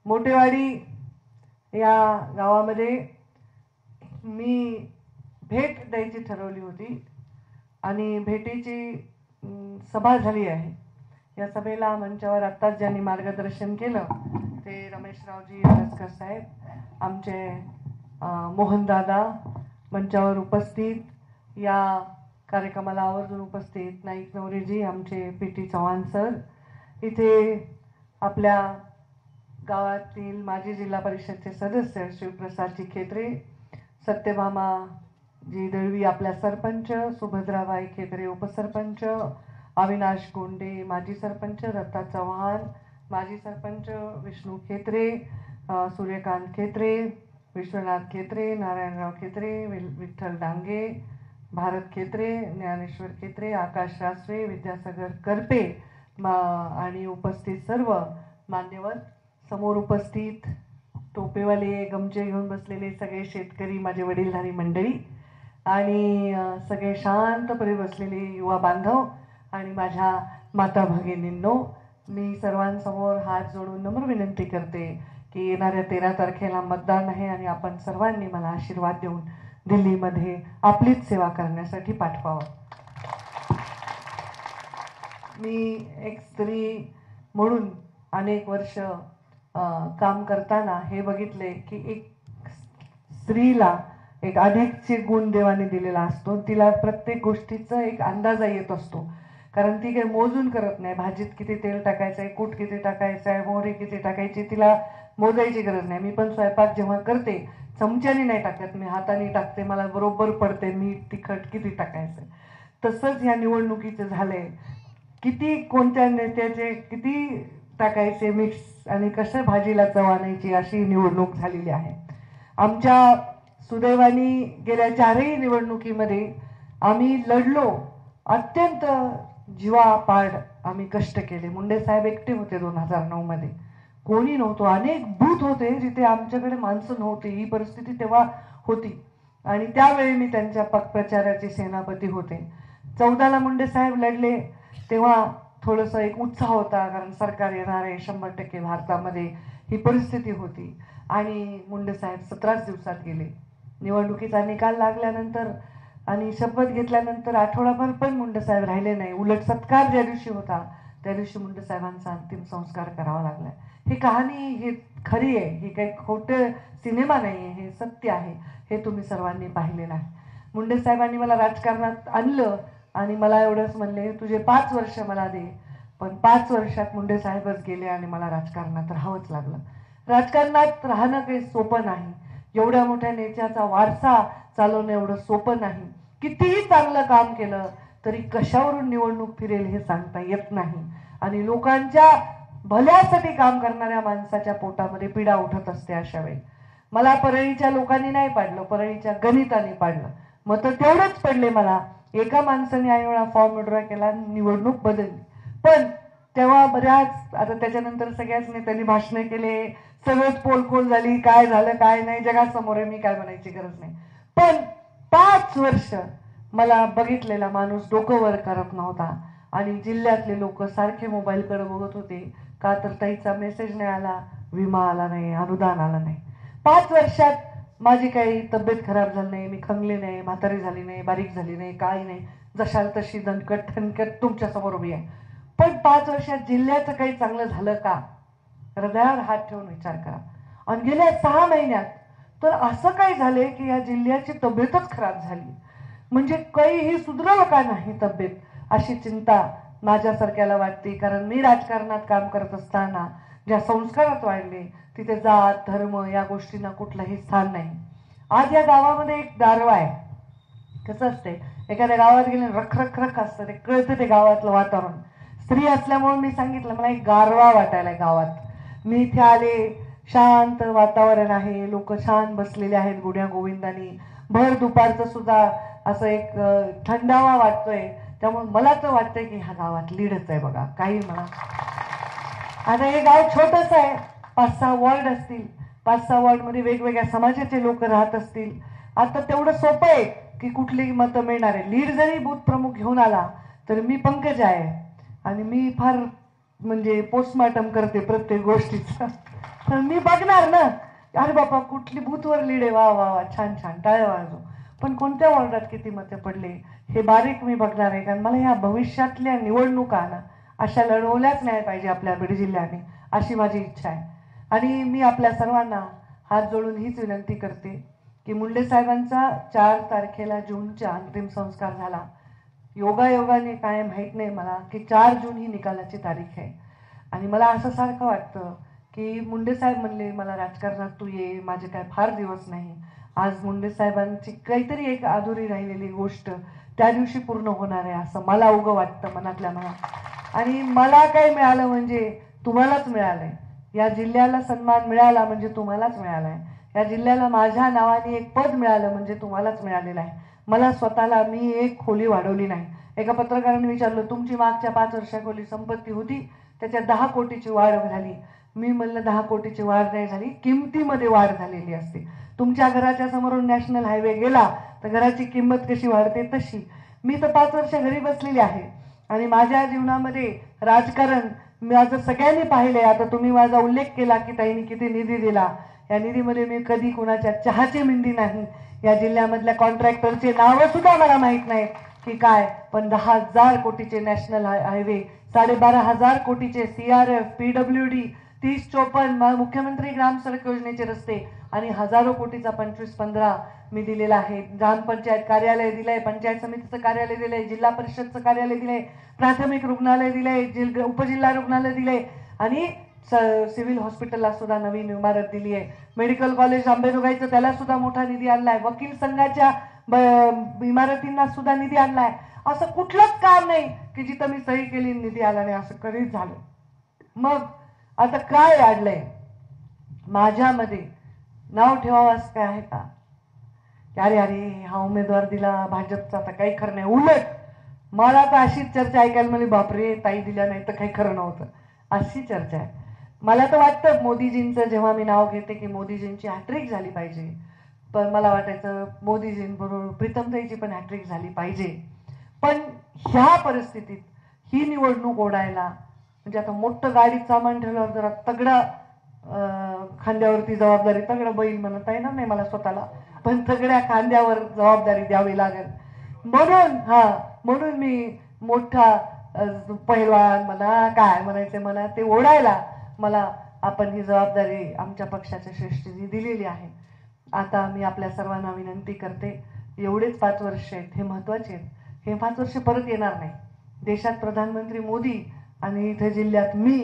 मोठेवाडी या गावामध्ये मी भेट द्यायची ठरवली होती आणि भेटीची सभा झाली आहे। या सभेला मंचावर आत्ताच ज्यांनी मार्गदर्शन केलं ते रमेशरावजी रसकर साहेब, आमचे मोहनदादा मंचावर उपस्थित, या कार्यक्रमाला आवर्जून उपस्थित नाईक नवरेजी, आमचे पी.टी. चव्हाण सर, इथे आपल्या गावातील माजी जिल्हा परिषदचे सदस्य शिवप्रसादजी खेत्रे, सत्यभामा जी दळवी आपल्या सरपंच, सुभद्राबाई खेत्रे उपसरपंच, अविनाश गोंडे माजी सरपंच, दत्ता चव्हाण माजी सरपंच, विष्णू खेत्रे, सूर्यकांत खेत्रे, विश्वनाथ खेत्रे, नारायणराव खेत्रे, विठ्ठल डांगे, भारत खेत्रे, ज्ञानेश्वर खेत्रे, आकाश रासवे, विद्यासागर करपे आणि उपस्थित सर्व मान्यवर, समोर उपस्थित टोपेवाले गमचे घेऊन बसलेले सगळे शेतकरी, माझे वडीलधारी मंडळी आणि सगळे शांतपणे बसलेले युवा बांधव आणि माझ्या माता भगिनींनो, मी सर्वांसमोर हात जोडून नम्र विनंती करते की येणाऱ्या 13 तारखेला मतदान आहे आणि आपण सर्वांनी मला आशीर्वाद देऊन दिल्लीमध्ये आपलीच सेवा करण्यासाठी पाठवावं। मी एक स्त्री म्हणून अनेक वर्ष काम करताना हे बघितले की एक स्त्रीला एक अधिकचे गुण देवाने दिलेला असतो। तिला प्रत्येक गोष्टीचा एक अंदाजा येत असतो, कारण ती काही मोजून करत नाही। भाजीत किती तेल टाकायचं आहे, कूट किती टाकायचं आहे, मोहरी किती टाकायची, तिला मोजायची गरज नाही। मी पण स्वयंपाक जेव्हा करते चमच्याने नाही टाकत, मी हाताने टाकते, मला बरोबर पडते मी तिखट किती टाकायचं। तसंच ह्या निवडणुकीचं झालंय, किती कोणत्या नेत्याचे किती टाकायचे मिक्स आणि कसं भाजीला चव आणायची अशी निवडणूक झालेली आहे। आमच्या सुदैवाने गेल्या 4ही निवडणुकीमध्ये आम्ही लढलो, अत्यंत जीवापाड आम्ही कष्ट केले। मुंडे साहेब एकटे होते 2009 मध्ये, कोणी नव्हतं, अनेक बूथ होते जिथे आमच्याकडे माणसं नव्हती, ही परिस्थिती तेव्हा होती आणि त्यावेळी मी त्यांच्या प्रचाराचे सेनापती होते। 14ला मुंडे साहेब लढले तेव्हा थोडंसं एक उत्साह होता, कारण सरकार येणार आहे 100% भारतामध्ये, ही परिस्थिती होती आणि मुंडे साहेब 17 दिवसात गेले। निवडणुकीचा निकाल लागल्यानंतर आणि शपथ घेतल्यानंतर आठवडाभर पण मुंडे साहेब राहिले नाही, उलट सत्कार ज्या दिवशी होता त्या दिवशी मुंडे साहेबांचा अंतिम संस्कार करावा लागला। ही कहाणी ही खरी आहे, ही काही खोटं सिनेमा नाही आहे, हे सत्य आहे, हे तुम्ही सर्वांनी पाहिलेलं आहे। मुंडे साहेबांनी मला राजकारणात आणलं आणि मला एवढंच म्हणले, तुझे 5 वर्ष मला दे, पण 5 वर्षात मुंडे साहेबच गेले आणि मला राजकारणात राहावंच लागलं। राजकारणात राहणं काही सोपं नाही, एवढ्या मोठ्या नेत्याचा वारसा चालवणं एवढं सोपं नाही। कितीही चांगलं काम केलं तरी कशावरून निवडणूक फिरेल हे सांगता येत नाही आणि लोकांच्या भल्यासाठी काम करणाऱ्या माणसाच्या पोटामध्ये पीडा उठत असते। अशा वेळी मला परळीच्या लोकांनी नाही पाडलं, परळीच्या गणिताने पाडलं, मत तेवढंच पडले मला। एका माणसाने 8 वेळा फॉर्म विड्रॉ केला, निवडणूक बदलली, पण तेव्हा बऱ्याच आता त्याच्यानंतर सगळ्याच नेत्यांनी भाषणे केले, सगळंच पोलखोल झाली, काय झालं काय नाही जगासमोर आहे, मी काय म्हणायची गरज नाही। पण 5 वर्ष मला बघितलेला माणूस डोकं वर करत नव्हता आणि जिल्ह्यातले लोक सारखे मोबाईलकडे बघत होते, का तर ताईचा मेसेज नाही आला, विमा आला नाही, अनुदान आलं नाही। 5 वर्षात माझी काही तब्येत खराब झाली नाही, मी खंगले नाही, म्हातारी झाली नाही, बारीक झाली नाही, काही नाही, जशाल तशी दणकट ठणकट तुमच्या समोर उभी आहे। पण 5 वर्षात जिल्ह्याचं काही चांगलं झालं का? हृदयावर हात ठेवून विचार करा। आणि गेल्या 6 महिन्यात तर असं काय झाले की या जिल्ह्याची तब्येतच खराब झाली, म्हणजे काहीही सुधरलं का नाही तब्येत, अशी चिंता माझ्यासारख्याला वाटते। कारण मी राजकारणात काम करत असताना ज्या संस्कारात वाढले तिथे जात धर्म या गोष्टींना कुठलंही स्थान नाही। आज या गावामध्ये एक दारवा आहे, कसं असते एखाद्या गावात गेले रख रख रख असतं, ते कळतं ते गावातलं वातावरण। स्त्री असल्यामुळे मी सांगितलं मला एक गारवा वाटायला गावात। मी इथे आले, शांत वातावरण आहे, लोक शांत बसलेले आहेत गुण्या गोविंदानी, भर दुपारचं सुद्धा असं एक थंडावा वाटतोय, त्यामुळे मला तर वाटतंय की ह्या गावात लीडच आहे बघा, काही म्हणा। आता हे गाव छोटंच आहे, 5-6 वॉर्ड असतील, 5-6 वॉर्ड मध्ये वेगवेगळ्या समाजाचे लोक राहत असतील। आता तेवढं सोपं आहे की कुठलीही मतं मिळणार आहे। लीड जरी बूथ प्रमुख घेऊन आला तर मी पंकज आहे आणि मी फार म्हणजे पोस्टमॉर्टम करते प्रत्येक गोष्टीचं. तर मी बघणार ना, अरे बाबा कुठली बूथवर लीड आहे, वा वा वा छान छान टाळ्या वाजव, पण कोणत्या वॉर्डात किती मते पडले हे बारीक मी बघणार आहे. कारण मला ह्या भविष्यातल्या निवडणुका ना अशा लढवल्याच नाही पाहिजे आपल्या बीड जिल्ह्याने, अशी माझी इच्छा आहे. आणि मी आपल्या सर्वांना हात जोडून हीच विनंती करते की मुंडे साहेबांचा 4 तारखेला जूनचा अंतिम संस्कार झाला. योगायोगाने काय माहीत नाही मला की 4 जून ही निकालाची तारीख आहे. आणि मला असं सारखं वाटतं की मुंडे साहेब म्हणले मला राजकारणात तू ये, माझे काय फार दिवस नाही. आज मुंडे साहेबांची काहीतरी एक अधुरी राहिलेली गोष्ट त्या दिवशी पूर्ण होणार आहे असं मला उगं वाटतं मनातल्या मनात. आणि मला काय मिळालं म्हणजे तुम्हालाच मिळालंय. या जिल्ह्याला सन्मान मिळाला म्हणजे तुम्हालाच मिळालाय. या जिल्ह्याला माझ्या नावाने एक पद मिळालं म्हणजे तुम्हालाच मिळालेलं आहे. मला स्वतःला मी एक खोली वाढवली नाही. एका पत्रकाराने विचारलं तुमची मागच्या 5 वर्षाखोली संपत्ती होती त्याच्यात 10 कोटीची वाढ झाली. मी म्हणलं 10 कोटीची वाढ नाही झाली, किमतीमध्ये वाढ झालेली असते. तुमच्या घराच्या समोरून नॅशनल हायवे गेला तर घराची किंमत कशी वाढते तशी. मी तर 5 वर्ष घरी बसलेली आहे आणि माझ्या जीवनामध्ये राजकारण माझं सगळ्यांनी पाहिलंय. आता तुम्ही माझा उल्लेख केला की ताईंनी किती निधी दिला. या निधीमध्ये मी कधी कुणाच्या चहाची मिंडी नाही. या जिल्ह्यामधल्या कॉन्ट्रॅक्टरचे नावं सुद्धा मला माहीत नाही की काय, पण 10,000 कोटीचे नॅशनल हायवे, 12,500 कोटीचे CRF, PWD, 30-54 मुख्यमंत्री ग्राम सडक योजनेचे रस्ते आणि हजारो कोटीचा 25-15 मी दिलेला आहे. ग्रामपंचायत कार्यालय दिलंय, पंचायत समितीचं कार्यालय दिलंय, जिल्हा परिषदचं कार्यालय दिलंय, प्राथमिक रुग्णालय दिलंय, उपजिल्हा रुग्णालय दिलंय आणि सिव्हिल हॉस्पिटलला सुद्धा नवीन इमारत दिली आहे. मेडिकल कॉलेज आंबेजोगाईचं त्याला सुद्धा मोठा निधी आणलाय. वकील संघाच्या इमारतींना सुद्धा निधी आणलाय. असं कुठलंच काम नाही की जिथं मी सही केली निधी आला नाही, असं कधीच झालं. मग आता काय अडलंय माझ्यामध्ये? नाव ठेवावं असं काय आहे का? अरे अरे हा उमेदवार दिला भाजपचा, आता काही खरं नाही. उलट मला तर अशीच चर्चा ऐकायला मिळाली, बापरे ताई दिल्या नाही तर काही खरं नव्हतं, अशी चर्चा आहे. मला तर वाटतं मोदीजींचं जेव्हा मी नाव घेते की मोदीजींची हॅट्रिक झाली पाहिजे, पण मला वाटायचं मोदीजींबरोबर प्रीतमताईची पण हॅट्रिक झाली पाहिजे. पण ह्या परिस्थितीत ही निवडणूक ओढायला म्हणजे आता मोठं गाडीत सामान ठेवल्यावर जरा तगडा खांद्यावरती जबाबदारी, तगडं बैल म्हणता येणार नाही मला स्वतःला, पण तगड्या खांद्यावर जबाबदारी द्यावी लागेल. म्हणून मी मोठा पैलवान म्हणा काय म्हणायचे मला ते ओढायला मला आपण ही जबाबदारी आमच्या पक्षाच्या श्रेष्ठींनी दिलेली आहे. आता मी आपल्या सर्वांना विनंती करते, एवढेच 5 वर्ष आहेत हे महत्वाचे आहेत. हे 5 वर्ष परत येणार नाही. देशात प्रधानमंत्री मोदी आणि इथे जिल्ह्यात मी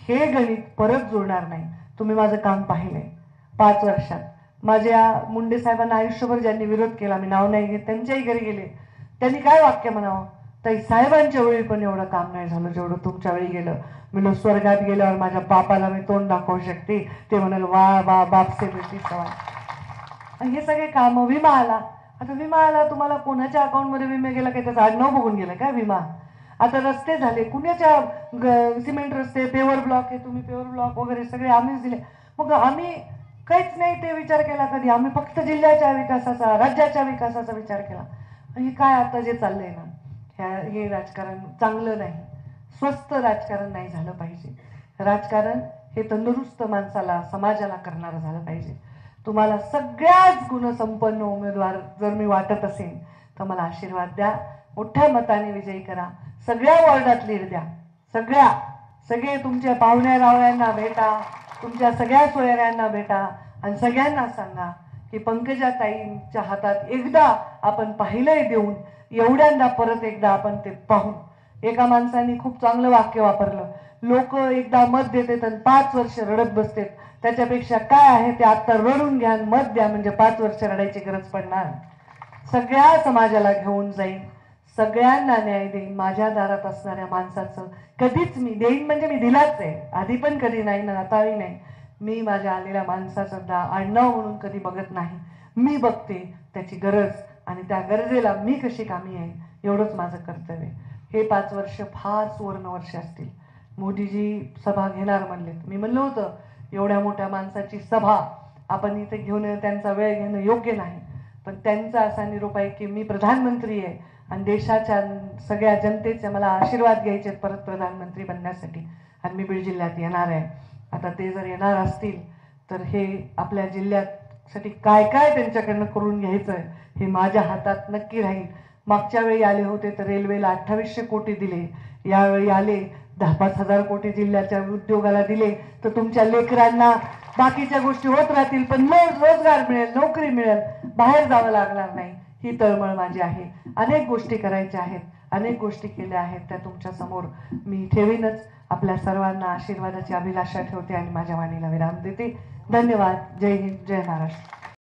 हे गणित परत जुळणार नाही. तुम्ही माझं काम पाहिलंय 5 वर्षात. माझ्या मुंडे साहेबांना आयुष्यभर ज्यांनी विरोध केला, मी नाव नाही घेत, त्यांच्याही घरी गेले, त्यांनी काय वाक्य म्हणावं, ताई साहेबांच्या वेळी पण एवढं काम नाही झालं जेवढं तुमच्या वेळी गेलं. मी स्वर्गात गेल्यावर माझ्या बापाला मी तोंड दाखवू शकते, ते म्हणाल वा वा बापसे बेटी सवाल. हे सगळे काम. विमा आला, आता विमा आला, तुम्हाला कोणाच्या अकाउंटमध्ये विमा गेला काय त्याचं आडनाव बघून गेलं काय विमा? आता रस्ते झाले, कुणाच्या सिमेंट रस्ते, पेवर ब्लॉक आहे, तुम्ही पेवर ब्लॉक वगैरे सगळे आम्हीच दिले. मग आम्ही काहीच नाही ते विचार केला कधी. आम्ही फक्त जिल्ह्याच्या विकासाचा, राज्याच्या विकासाचा विचार केला. हे काय आता जे चाललंय ना, हे राजकारण चांगलं नाही. स्वस्थ राजकारण नाही झालं पाहिजे. राजकारण हे तंदुरुस्त माणसाला, समाजाला करणारं झालं पाहिजे. तुम्हाला सगळ्याच गुणसंपन्न उमेदवार जर मी वाटत असेल तर मला आशीर्वाद द्या, मोठ्या मताने विजयी करा, सगळ्या वॉर्डात लीड द्या. सगळे तुमच्या पाहुण्या रावळ्यांना भेटा, तुमच्या सगळ्या सोयऱ्यांना भेटा आणि सगळ्यांना सांगा की पंकजाताईंच्या हातात एकदा आपण पाहिलंय देऊन, एवढ्यांदा परत एकदा आपण ते पाहू. एका माणसाने खूप चांगलं वाक्य वापरलं, लोक एकदा मत देतात आणि 5 वर्ष रडत बसतात, त्याच्यापेक्षा काय आहे ते आता रडून घ्या, मत द्या, म्हणजे 5 वर्ष रडायची गरज पडणार. सगळ्या समाजाला घेऊन जाईन, सगळ्यांना न्याय देईन. माझ्या दारात असणाऱ्या माणसाचं कधीच मी देईन म्हणजे मी दिलाच आहे, आधी पण कधी नाही ना आताही नाही. मी माझ्या आलेल्या माणसाचं आडनाव म्हणून कधी बघत नाही. मी बघते त्याची गरज आणि त्या गरजेला मी कशी कामी आहे, एवढंच माझं कर्तव्य. हे 5 वर्ष फार सुवर्ण वर्ष असतील. मोदीजी सभा घेणार म्हणलेत, मी म्हणलं होतं एवढ्या मोठ्या माणसाची सभा आपण इथे घेऊन त्यांचा वेळ घेणं योग्य नाही. पण त्यांचा असा निरोप आहे की मी प्रधानमंत्री आहे आणि देशाच्या सगळ्या जनतेचे मला आशीर्वाद घ्यायचे परत प्रधानमंत्री बनण्यासाठी. आणि मी बीड जिल्ह्यात येणार आहे. आता ते जर येणार असतील तर हे आपल्या जिल्ह्यासाठी काय काय त्यांच्याकडनं करून घ्यायचं आहे हे माझ्या हातात नक्की राहील. मागच्या वेळी आले होते तर रेल्वेला 2800 कोटी दिले, यावेळी आले 10-5 हजार कोटी जिल्ह्याच्या उद्योगाला दिले तर तुमच्या लेकरांना बाकीच्या गोष्टी होत राहतील, पण रोजगार मिळेल, नोकरी मिळेल, बाहेर जावं लागणार नाही. ही तळमळ माझी आहे. अनेक गोष्टी करायच्या आहेत, अनेक गोष्टी केल्या आहेत, त्या तुमच्या समोर मी ठेवीनच. आपल्या सर्वांना आशीर्वादाची अभिलाषा ठेवते आणि माझ्या वाणीला विराम देते. धन्यवाद. जय हिंद, जय महाराष्ट्र.